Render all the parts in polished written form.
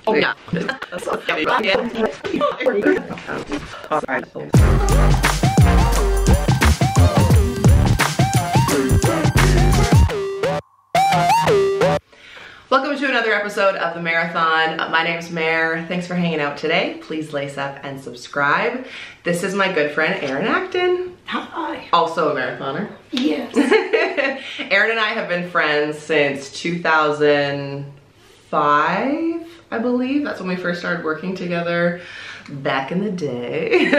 Oh, yeah. Welcome to another episode of the Marathon. My name's Mare. Thanks for hanging out today. Please lace up and subscribe. This is my good friend, Erin Acton. Hi. Also a marathoner. Yes. Erin and I have been friends since 2005, I believe. That's when we first started working together back in the day.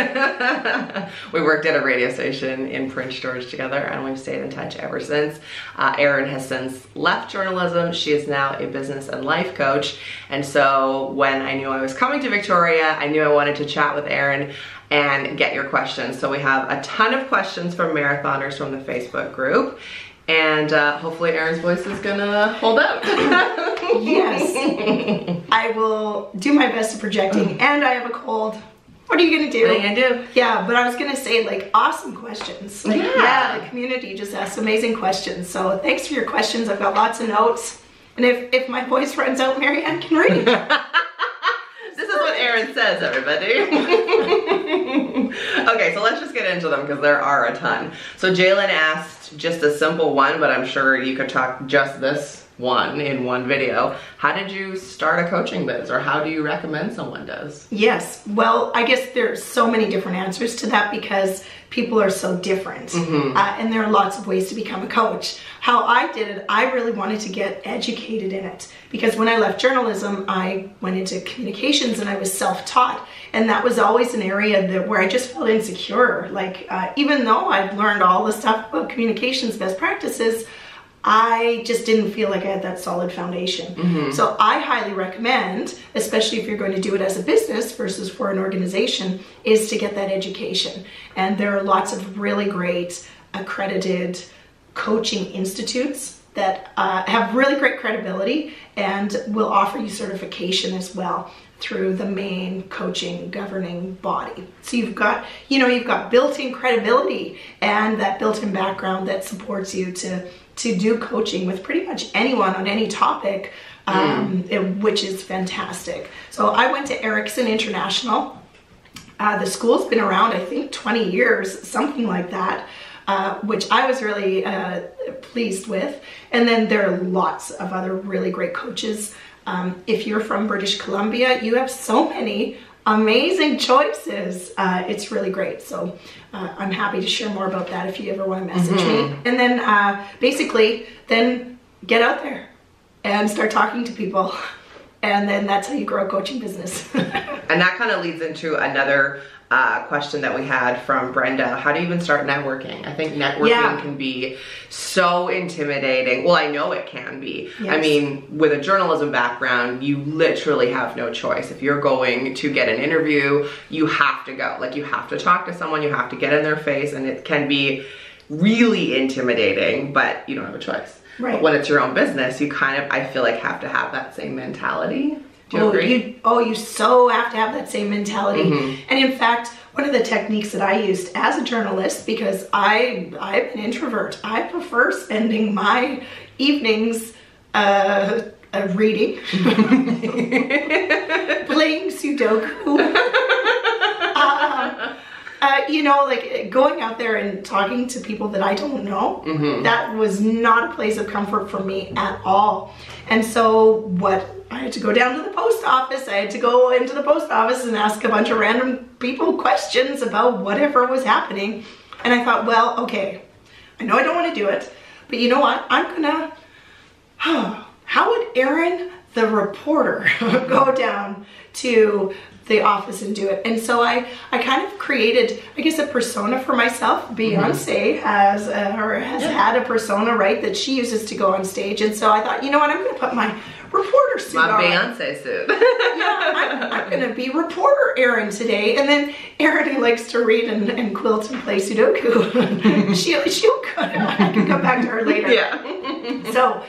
We worked at a radio station in Prince George together, and we've stayed in touch ever since. Erin has since left journalism. She is now a business and life coach. And so when I knew I was coming to Victoria, I knew I wanted to chat with Erin and get your questions. So we have a ton of questions from marathoners from the Facebook group. And hopefully Erin's voice is gonna hold out. Yes. I will do my best at projecting, and I have a cold. What are you gonna do? What are you gonna do? Yeah, but I was gonna say, like, awesome questions. Like, yeah, the community just asks amazing questions. So thanks for your questions. I've got lots of notes. And if my voice runs out, Marianne can read. This is what Erin says, everybody. Okay, so let's just get into them because there are a ton. So Jalen asked just a simple one, but I'm sure you could talk just this one in one video. How did you start a coaching biz, or how do you recommend someone does? Yes, well, I guess there's so many different answers to that because people are so different. And there are lots of ways to become a coach. How I did it, I really wanted to get educated in it because when I left journalism, I went into communications and I was self-taught. And that was always an area where I just felt insecure. Like, even though I'd learned all the stuff about communications best practices, I just didn't feel like I had that solid foundation. So I highly recommend, especially if you're going to do it as a business versus for an organization, is to get that education. And there are lots of really great accredited coaching institutes that have really great credibility and will offer you certification as well through the main coaching governing body. So you've got built-in credibility and that built-in background that supports you to do coaching with pretty much anyone on any topic, which is fantastic. So I went to Ericsson International. The school's been around, I think, 20 years, something like that, which I was really pleased with. And then there are lots of other really great coaches. If you're from British Columbia, you have so many amazing choices. It's really great. So I'm happy to share more about that if you ever want to message me. And then basically then get out there and start talking to people. And then that's how you grow a coaching business. And that kind of leads into another question that we had from Brenda. How do you even start networking? I think networking can be so intimidating. Well, I know it can be. Yes. I mean, with a journalism background, you literally have no choice. If you're going to get an interview, you have to go. Like, you have to talk to someone, you have to get in their face, and it can be really intimidating, but you don't have a choice. Right. But when it's your own business, you kind of, I feel like, have to have that same mentality. Do you agree? You so have to have that same mentality. And in fact, one of the techniques that I used as a journalist, because I'm an introvert, I prefer spending my evenings reading, playing Sudoku, like going out there and talking to people that I don't know. That was not a place of comfort for me at all. And so I had to go down to the post office. I had to go into the post office and ask a bunch of random people questions about whatever was happening. And I thought, well, okay, I know I don't want to do it, but you know what? How would Erin, the reporter, go down to the office and do it? And so I kind of created, I guess, a persona for myself. Beyonce has had a persona, right, that she uses to go on stage. And so I thought, you know what, I'm going to put my reporter suit on. My Beyonce suit. Yeah, I'm going to be reporter Erin today. And then Erin, who likes to read and quilt and play Sudoku, she'll I can come back to her later. Yeah. So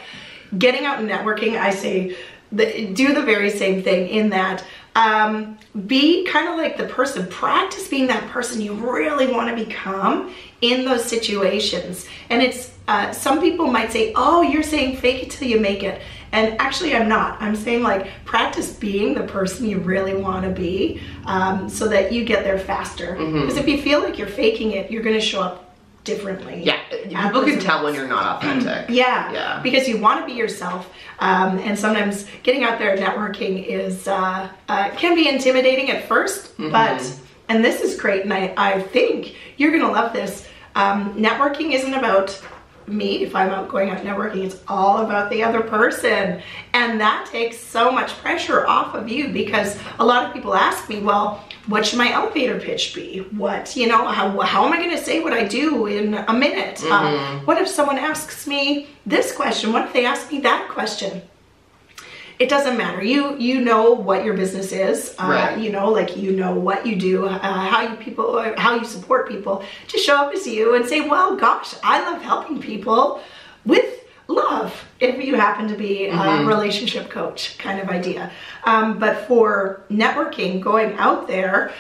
getting out and networking, I say, do the very same thing in that be kind of like the person, practice being that person you really want to become in those situations. And it's some people might say, oh, you're saying fake it till you make it. And actually I'm not. I'm saying like practice being the person you really want to be, so that you get there faster. Because if you feel like you're faking it, you're going to show up differently. Yeah, people can tell when you're not authentic. Yeah, because you want to be yourself, and sometimes getting out there networking is can be intimidating at first, but, and this is great, and I think you're gonna love this. Networking isn't about me. If I'm going out networking, it's all about the other person, and that takes so much pressure off of you, because a lot of people ask me, well, what should my elevator pitch be? What, you know, how am I going to say what I do in a minute? What if someone asks me this question? What if they ask me that question? It doesn't matter. You know what your business is. Right. You know, like, you know what you do, how you support people. Just show up as you and say, well, gosh, I love helping people with love, if you happen to be a relationship coach kind of idea. But for networking, going out there,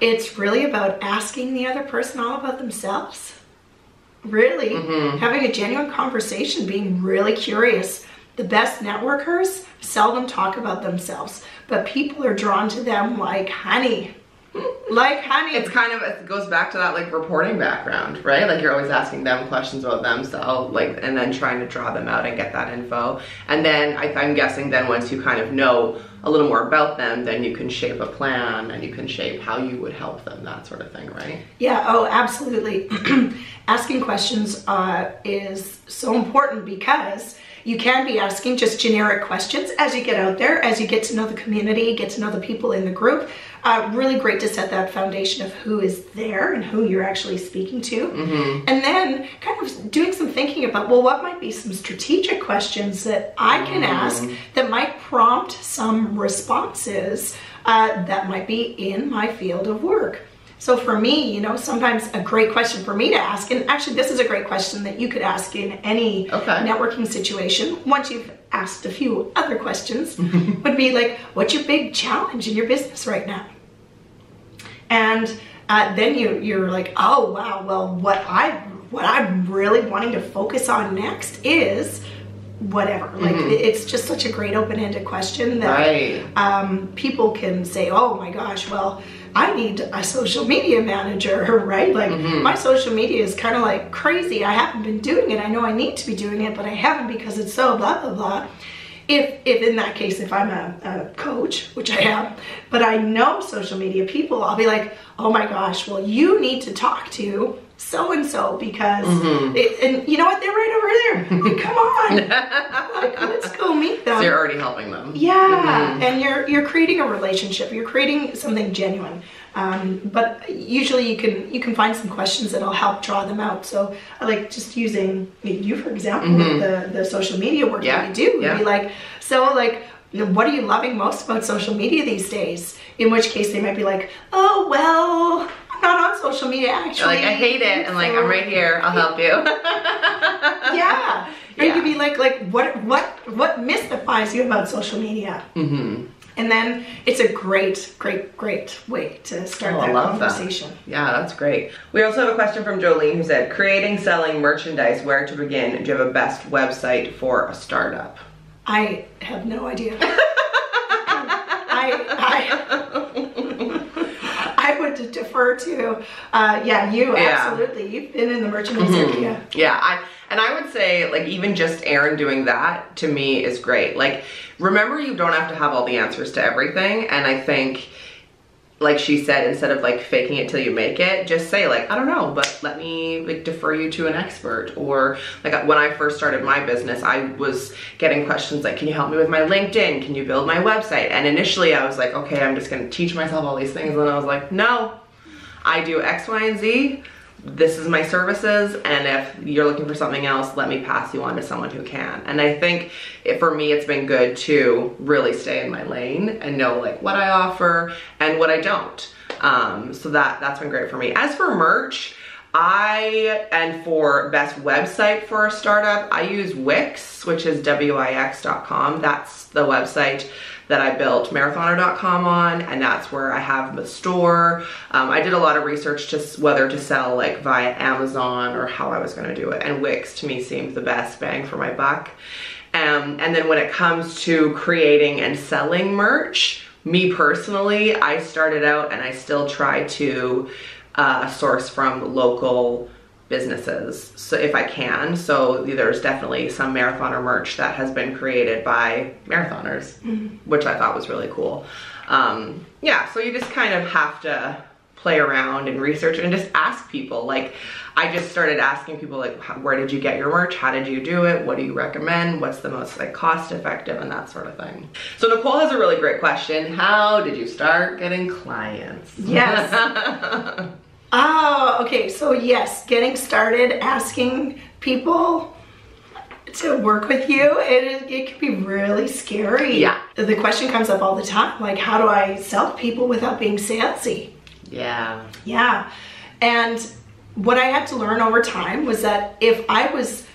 it's really about asking the other person all about themselves. Really, having a genuine conversation, being really curious. The best networkers seldom talk about themselves, but people are drawn to them like honey. Like honey. It's kind of, it goes back to that like reporting background, right? Like you're always asking them questions about themselves, like, and then trying to draw them out and get that info. And then I'm guessing then once you kind of know a little more about them, then you can shape a plan and you can shape how you would help them, that sort of thing, right? Yeah, oh, absolutely. Asking questions is so important, because you can be asking just generic questions as you get out there, as you get to know the community, get to know the people in the group. Really great to set that foundation of who is there and who you're actually speaking to. And then kind of doing some thinking about, well, what might be some strategic questions that I can ask that might prompt some responses that might be in my field of work. So for me, you know, sometimes a great question for me to ask, and actually this is a great question that you could ask in any networking situation, once you've asked a few other questions, would be like, what's your big challenge in your business right now? And then you're like, oh wow, well what I'm really wanting to focus on next is whatever. Like it's just such a great open-ended question that people can say, oh my gosh, well, I need a social media manager, right? Like my social media is kind of like crazy. I haven't been doing it. I know I need to be doing it, but I haven't because it's so blah, blah, blah. If in that case, if I'm a coach, which I am, but I know social media people, I'll be like, oh my gosh, well, you need to talk to so-and-so because, and you know what, they're right over there. Like, come on, like, let's go meet them. So you're already helping them. Yeah, and you're creating a relationship. You're creating something genuine. But usually you can find some questions that'll help draw them out. So I like just using you, for example, the social media work that you do. Would be like, so like, what are you loving most about social media these days? In which case they might be like, oh, well, I'm not on social media actually. Like, I hate it, and like, I'm right here, I'll help you. Yeah. Or you could be like what mystifies you about social media? And then it's a great way to start that conversation. That. Yeah, that's great. We also have a question from Jolene who said, creating, selling merchandise, where to begin? Do you have a best website for a startup? I have no idea. I would defer to, you, absolutely. You've been in the merchandise area. Yeah, I would say, like, even just Erin doing that, to me, is great. Like, remember, you don't have to have all the answers to everything, and I think, like she said, instead of, like, faking it till you make it, just say, like, I don't know, but let me, like, defer you to an expert. Or, like, when I first started my business, I was getting questions like, can you help me with my LinkedIn? Can you build my website? And initially, I was like, okay, I'm just gonna teach myself all these things, and then I was like, no, I do X, Y, and Z. This is my services, and if you're looking for something else, let me pass you on to someone who can. And I think for me, it's been good to really stay in my lane and know like what I offer and what I don't. So that's been great for me. As for merch, and for best website for a startup, I use Wix, which is wix.com. That's the website that I built marathoner.com on, and that's where I have the store. I did a lot of research to whether to sell like via Amazon or how I was gonna do it, and Wix to me seemed the best bang for my buck. And then when it comes to creating and selling merch, me personally, I started out and I still try to source from local businesses, so if I can. So there's definitely some marathoner merch that has been created by marathoners, which I thought was really cool. Yeah, so you just kind of have to play around and research and just ask people. Like, I just started asking people, like, where did you get your merch? How did you do it? What do you recommend? What's the most like cost effective and that sort of thing. So Nicole has a really great question. How did you start getting clients? Yes. Oh, okay. So yes, getting started, asking people to work with you, it can be really scary. Yeah. The question comes up all the time, like, how do I sell to people without being salesy? Yeah. Yeah. And what I had to learn over time was that if I was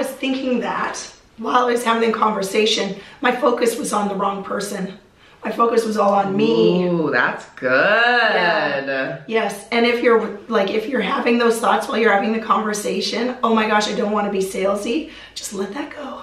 thinking that while I was having the conversation, my focus was on the wrong person. My focus was all on me. Ooh, that's good. Yeah. Yes. And if you're having those thoughts while you're having the conversation, oh my gosh, I don't want to be salesy, just let that go.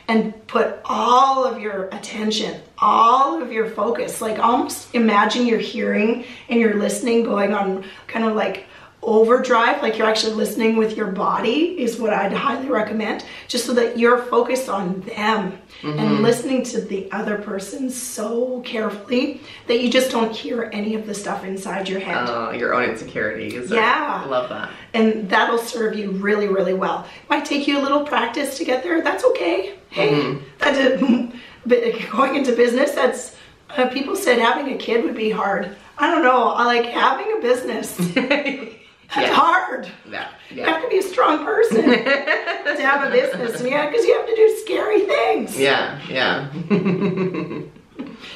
And put all of your attention, all of your focus, like almost imagine you're hearing and you're listening going on kind of like overdrive, like you're actually listening with your body is what I'd highly recommend, just so that you're focused on them and listening to the other person so carefully that you just don't hear any of the stuff inside your head. Your own insecurities. Yeah. I love that. And that'll serve you really, really well. It might take you a little practice to get there. That's okay. Hey, but going into business, that's people said having a kid would be hard. I don't know. I like having a business. That's hard. Yeah. You have to be a strong person to have a business. Yeah, because you have to do scary things. Yeah, yeah.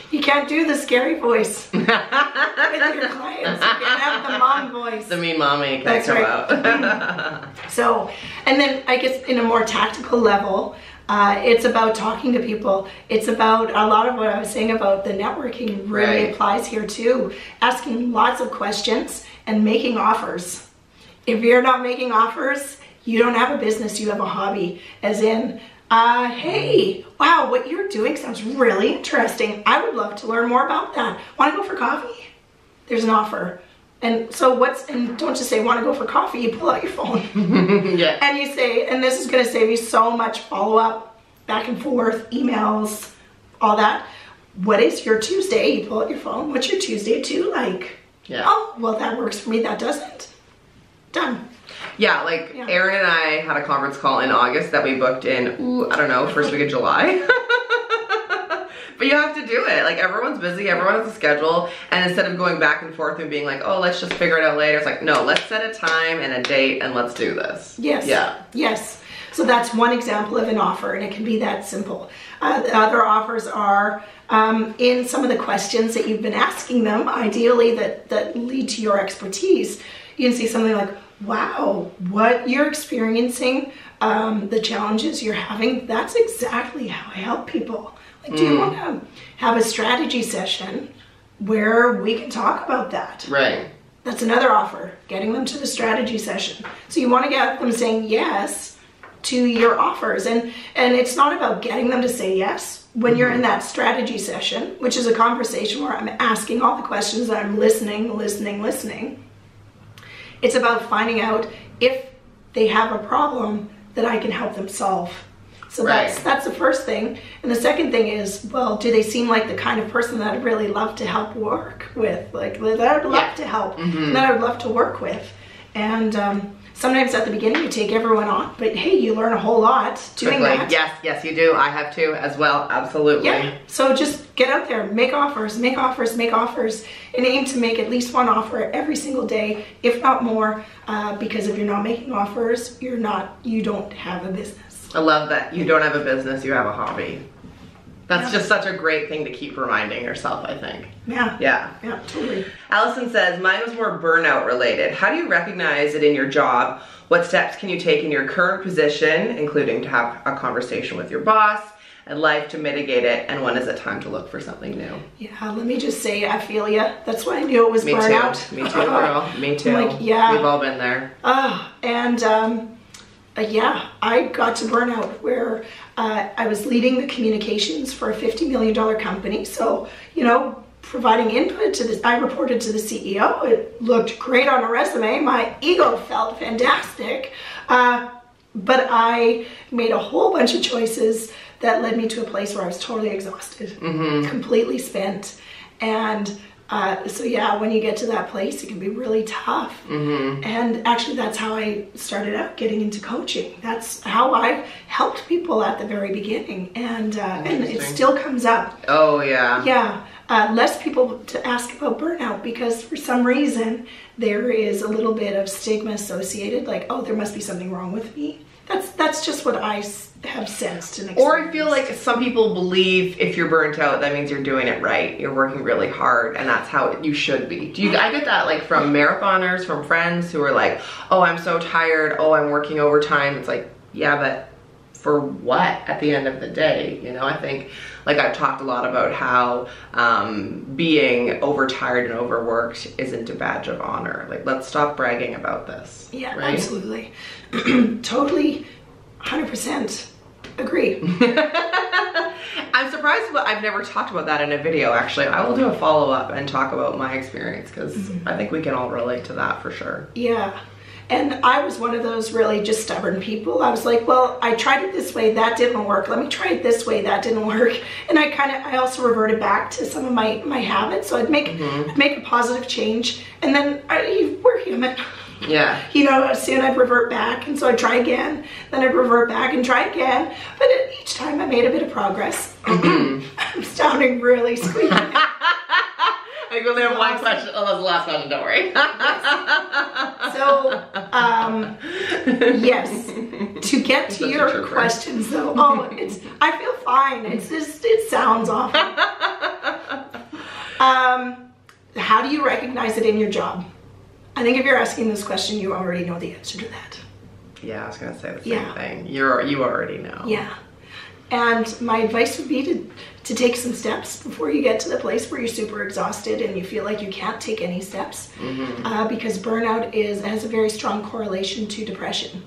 You can't do the scary voice with your clients. You can't have the mom voice. The mean mommy can't come out. So, and then I guess in a more tactical level, it's about talking to people. It's about a lot of what I was saying about the networking really applies here too. Asking lots of questions and making offers. If you're not making offers, you don't have a business, you have a hobby. As in, hey, wow, what you're doing sounds really interesting. I would love to learn more about that. Want to go for coffee? There's an offer. And so and don't just say, want to go for coffee, you pull out your phone. Yeah. And you say, and this is going to save you so much follow-up, back and forth, emails, all that. What is your Tuesday? You pull out your phone. What's your Tuesday too like? Yeah. Oh, well, that works for me. That doesn't. Done. Yeah, like Erin and I had a conference call in August that we booked in, I don't know, first week of July. But you have to do it. Like, everyone's busy, everyone has a schedule, and instead of going back and forth and being like, oh, let's just figure it out later, it's like, no, let's set a time and a date and let's do this. Yes. Yeah. Yes. So that's one example of an offer, and it can be that simple. The other offers are in some of the questions that you've been asking them, ideally that lead to your expertise. You can see something like, wow, what you're experiencing, the challenges you're having, that's exactly how I help people. Like, do you want to have a strategy session where we can talk about that? Right. That's another offer, getting them to the strategy session. So you want to get them saying yes to your offers. And it's not about getting them to say yes. When you're in that strategy session, which is a conversation where I'm asking all the questions and I'm listening. It's about finding out if they have a problem that I can help them solve. So that's the first thing. And the second thing is, well, do they seem like the kind of person that I'd really love to help work with? Like, that I'd love to help, and that I'd love to work with. And sometimes at the beginning you take everyone on, but hey, you learn a whole lot doing that. Yes, you do. I have too as well, absolutely. Yeah, so just get out there, make offers, and aim to make at least one offer every single day, if not more, because if you're not making offers, you don't have a business. I love that. You don't have a business, you have a hobby. That's just such a great thing to keep reminding yourself, I think. Yeah. Yeah. Yeah, totally. Allison says, mine was more burnout related. How do you recognize it in your job? What steps can you take in your current position, including to have a conversation with your boss and life to mitigate it? And when is it time to look for something new? Yeah, let me just say, I feel ya. That's why I knew it was burnout. Me too, girl. Me too. Like, yeah. We've all been there. Yeah, I got to burnout where I was leading the communications for a $50 million company. So, you know, providing input to this, I reported to the CEO. It looked great on a resume. My ego felt fantastic. But I made a whole bunch of choices that led me to a place where I was totally exhausted, completely spent. And so yeah, when you get to that place, it can be really tough. And actually that's how I started out getting into coaching. That's how I helped people at the very beginning. And it still comes up. Oh yeah. Yeah. Less people to ask about burnout because for some reason there is a little bit of stigma associated, like, oh, there must be something wrong with me. That's just what I have sensed and experienced. Or I feel like some people believe if you're burnt out, that means you're doing it right. You're working really hard, and that's how you should be. I get that like from marathoners, from friends who are like, oh, I'm so tired. Oh, I'm working overtime. It's like, yeah, but for what at the end of the day? You know, I think like I've talked a lot about how being overtired and overworked isn't a badge of honor. Like, let's stop bragging about this. Yeah, right? Absolutely. Totally, 100% agree. I'm surprised, but I've never talked about that in a video, actually. I will do a follow-up and talk about my experience because I think we can all relate to that for sure. Yeah. And I was one of those really just stubborn people. I was like, well, I tried it this way, that didn't work. Let me try it this way, that didn't work. And I also reverted back to some of my habits. So I'd make a positive change, and then we're human. Yeah. You know, soon I'd revert back, and so I'd try again. Then I'd revert back and try again. But each time I made a bit of progress. I'm sounding really squeaky. I think we only have one question. Oh, that's the last one, don't worry. So, yes, to get to your questions though, I feel fine. It's just, it sounds awful. How do you recognize it in your job? I think if you're asking this question, you already know the answer to that. Yeah, I was gonna say the same thing. You already know. Yeah. And my advice would be to take some steps before you get to the place where you're super exhausted and you feel like you can't take any steps, because burnout has a very strong correlation to depression.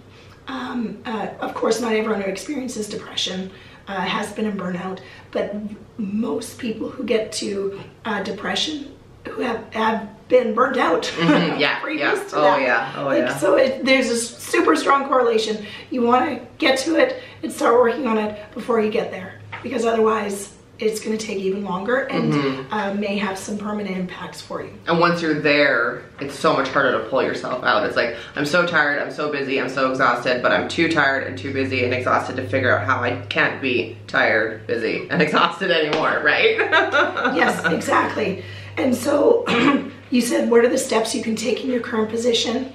Of course, not everyone who experiences depression has been in burnout, but most people who get to depression who have been burnt out previous to that. So there's a super strong correlation. You want to get to it and start working on it before you get there, because otherwise it's going to take even longer and may have some permanent impacts for you. And once you're there, it's so much harder to pull yourself out. It's like, I'm so tired, I'm so busy, I'm so exhausted, but I'm too tired and too busy and exhausted to figure out how I can't be tired, busy, and exhausted anymore, right? Yes, exactly. And so you said, what are the steps you can take in your current position?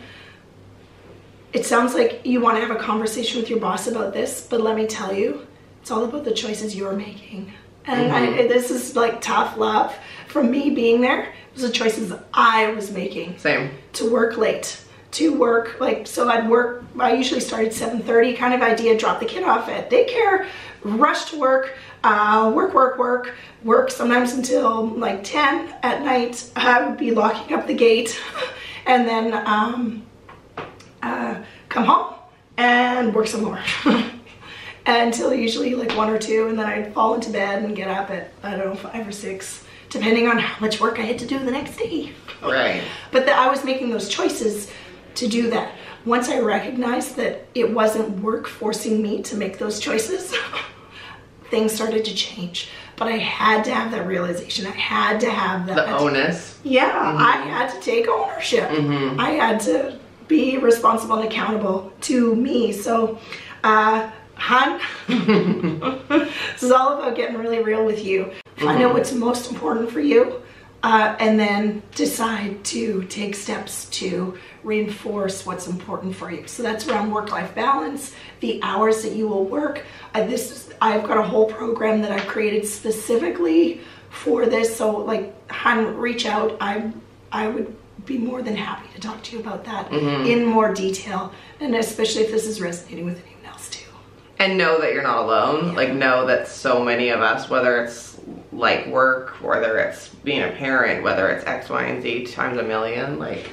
It sounds like you want to have a conversation with your boss about this, but let me tell you, it's all about the choices you're making. And this is like tough love from me being there. It was the choices I was making. Same. To work late, to work so I usually start at 7:30 kind of idea, drop the kid off at daycare, rush to work, work sometimes until like 10 at night. I would be locking up the gate and then come home and work some more until usually like 1 or 2, and then I'd fall into bed and get up at, I don't know, 5 or 6, depending on how much work I had to do the next day. Right. But I was making those choices to do that. Once I recognized that it wasn't work forcing me to make those choices, things started to change. But I had to have that realization. I had to have that. The onus. Yeah, I had to take ownership. I had to be responsible and accountable to me. So, hon, this is all about getting really real with you. Find out what's most important for you, and then decide to take steps to reinforce what's important for you. So that's around work-life balance, the hours that you will work. I've got a whole program that I've created specifically for this. So like, hon, reach out. I would be more than happy to talk to you about that in more detail, and especially if this is resonating with anyone else too. And know that you're not alone. Yeah. Like, know that so many of us, whether it's like work, whether it's being a parent, whether it's X, Y, and Z times a million, like,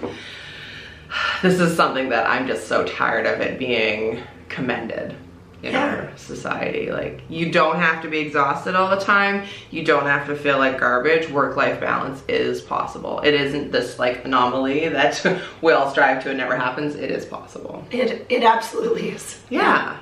this is something that I'm just so tired of it being commended in our society. Like, you don't have to be exhausted all the time. You don't have to feel like garbage. Work-life balance is possible. It isn't this like anomaly that we all strive to and never happens. It is possible. It absolutely is. Yeah.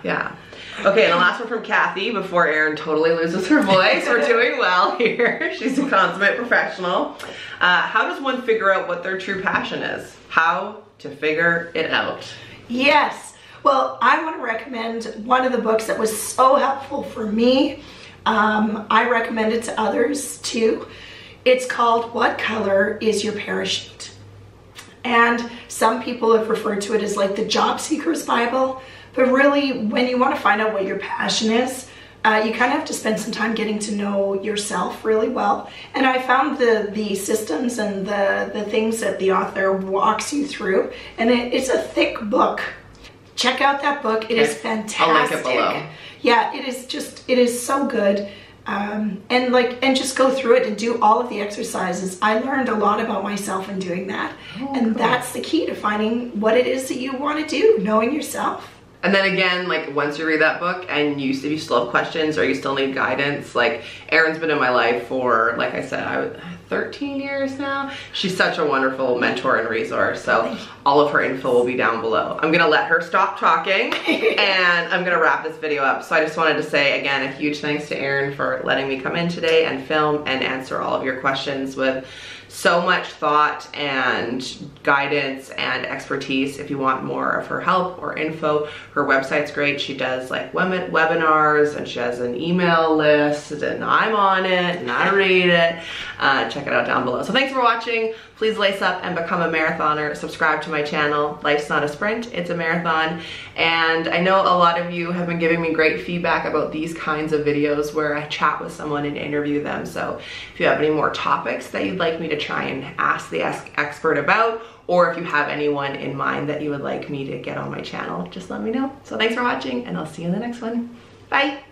Okay, and the last one from Kathy before Erin totally loses her voice. We're doing well here. She's a consummate professional. How does one figure out what their true passion is? How to figure it out? Yes. Well, I want to recommend one of the books that was so helpful for me. I recommend it to others too. It's called What Color is Your Parachute? And some people have referred to it as like the job seeker's Bible. But really, when you want to find out what your passion is, you kind of have to spend some time getting to know yourself really well. And I found the systems and the things that the author walks you through. And it's a thick book. Check out that book. It is fantastic. I'll link it below. Yeah, it is so good. And just go through it and do all of the exercises. I learned a lot about myself in doing that. And cool. That's the key to finding what it is that you want to do, knowing yourself. And then again, like once you read that book and if you still have questions or you still need guidance, like Erin's been in my life for, like I said, 13 years now. She's such a wonderful mentor and resource. So all of her info will be down below. I'm gonna let her stop talking and I'm gonna wrap this video up. So I just wanted to say again, a huge thanks to Erin for letting me come in today and film and answer all of your questions with so much thought and guidance and expertise. If you want more of her help or info, her website's great. She does like webinars and she has an email list and I'm on it and I read it. Check it out down below. So thanks for watching. Please lace up and become a marathoner. Subscribe to my channel. Life's not a sprint, it's a marathon. And I know a lot of you have been giving me great feedback about these kinds of videos where I chat with someone and interview them. So if you have any more topics that you'd like me to try and ask the expert about, or if you have anyone in mind that you would like me to get on my channel, just let me know. So thanks for watching and I'll see you in the next one. Bye.